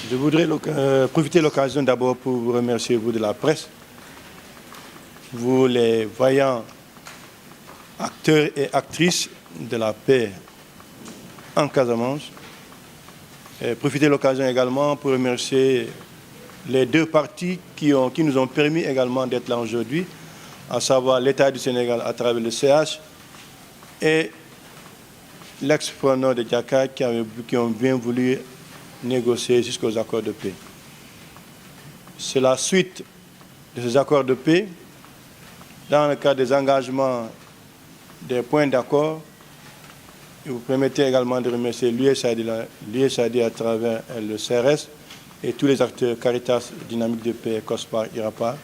Je voudrais profiter de l'occasion d'abord pour vous remercier, vous de la presse, vous les voyants acteurs et actrices de la paix en Casamance. Et profiter de l'occasion également pour remercier les deux partis qui nous ont permis également d'être là aujourd'hui, à savoir l'État du Sénégal à travers le CH et l'ex-preneur de Diakai qui ont bien voulu négocier jusqu'aux accords de paix. C'est la suite de ces accords de paix, dans le cadre des engagements des points d'accord. Vous permettez également de remercier l'USAID à travers le CRS et tous les acteurs Caritas, Dynamique de Paix, COSPAR, IRAPA,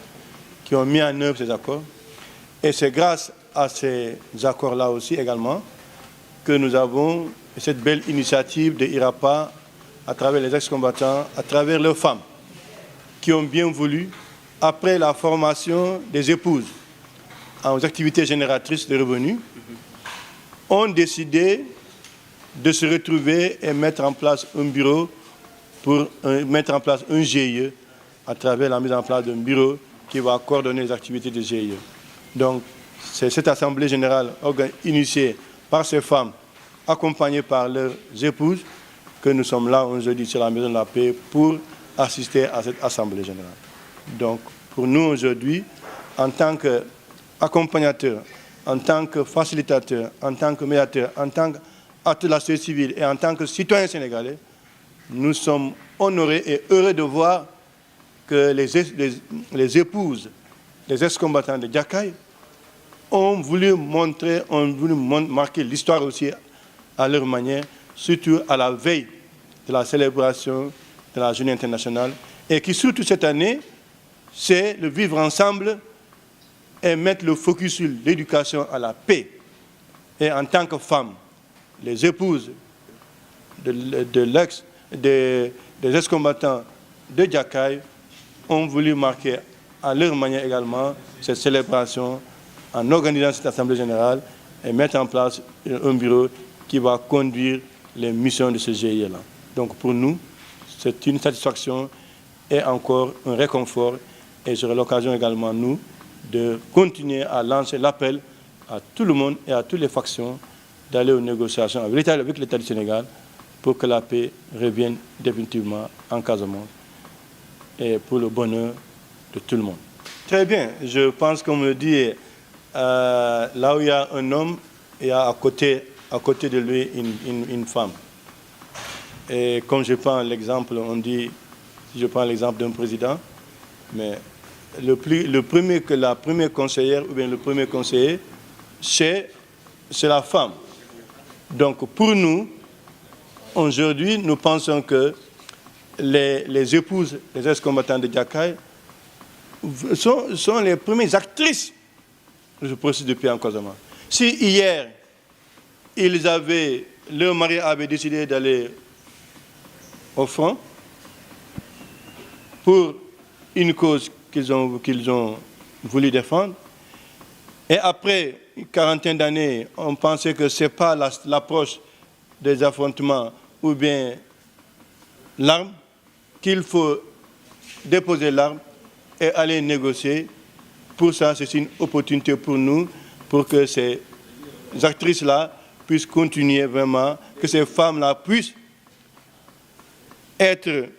qui ont mis en œuvre ces accords. Et c'est grâce à ces accords-là aussi également que nous avons cette belle initiative de IRAPA à travers les ex-combattants, à travers leurs femmes, qui ont bien voulu, après la formation des épouses aux activités génératrices de revenus, ont décidé de se retrouver et mettre en place un bureau pour mettre en place un GIE à travers la mise en place d'un bureau qui va coordonner les activités du GIE. Donc, c'est cette assemblée générale initiée par ces femmes, accompagnées par leurs épouses, que nous sommes là aujourd'hui sur la Maison de la Paix pour assister à cette assemblée générale. Donc, pour nous aujourd'hui, en tant qu'accompagnateurs, en tant que facilitateurs, en tant que médiateurs, en tant qu'acteurs de la société civile et en tant que citoyens sénégalais, nous sommes honorés et heureux de voir que les épouses des ex-combattants de Diakai ont voulu marquer l'histoire aussi à leur manière, surtout à la veille de la célébration de la Journée internationale, et qui surtout cette année, c'est le vivre ensemble et mettre le focus sur l'éducation à la paix. Et en tant que femmes, les épouses des ex-combattants de Diakai ont voulu marquer à leur manière également cette célébration en organisant cette Assemblée générale et mettre en place un bureau qui va conduire les missions de ce GIE-là. Donc pour nous, c'est une satisfaction et encore un réconfort. Et j'aurai l'occasion également, nous, de continuer à lancer l'appel à tout le monde et à toutes les factions d'aller aux négociations avec l'État du Sénégal pour que la paix revienne définitivement en Casamance et pour le bonheur de tout le monde. Très bien, je pense qu'on me dit, là où il y a un homme, il y a à côté de lui une femme. Et comme je prends l'exemple, on dit, si je prends l'exemple d'un président, mais la première conseillère ou bien le premier conseiller, c'est la femme. Donc pour nous, aujourd'hui, nous pensons que les épouses des ex-combattants de Diakai sont les premières actrices de ce processus de paix en Casamance. Si hier, leur mari avait décidé d'aller au front pour une cause qu'ils ont voulu défendre, et après une quarantaine d'années, on pensait que ce n'est pas l'approche des affrontements ou bien l'arme, qu'il faut déposer l'arme et aller négocier. Pour ça, c'est une opportunité pour nous, pour que ces actrices-là puissent continuer vraiment, que ces femmes-là puissent être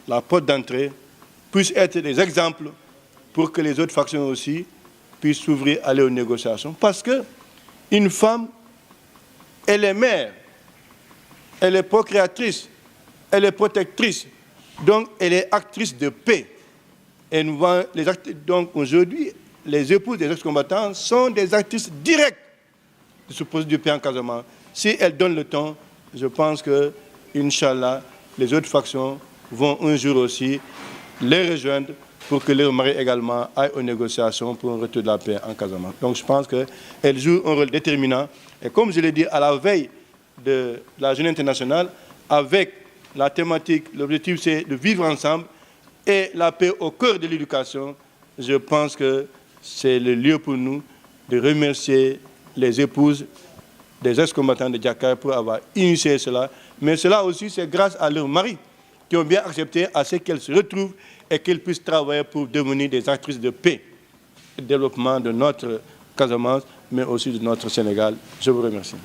la porte d'entrée, puissent être des exemples pour que les autres factions aussi puissent s'ouvrir, aller aux négociations. Parce qu'une femme, elle est mère, elle est procréatrice, elle est protectrice, donc elle est actrice de paix. Et donc aujourd'hui, les épouses des ex-combattants sont des actrices directes de ce processus de paix en Casamance. Si elles donnent le temps, je pense que, Inch'Allah, les autres factions vont un jour aussi les rejoindre pour que leurs maris également aillent aux négociations pour un retour de la paix en Casamance. Donc je pense qu'elles jouent un rôle déterminant. Et comme je l'ai dit, à la veille de la Journée internationale, avec la thématique, l'objectif c'est de vivre ensemble et la paix au cœur de l'éducation, je pense que c'est le lieu pour nous de remercier les épouses des ex-combattants de Diakai pour avoir initié cela. Mais cela aussi, c'est grâce à leurs maris qui ont bien accepté à ce qu'elles se retrouvent et qu'elles puissent travailler pour devenir des actrices de paix et de développement de notre Casamance, mais aussi de notre Sénégal. Je vous remercie.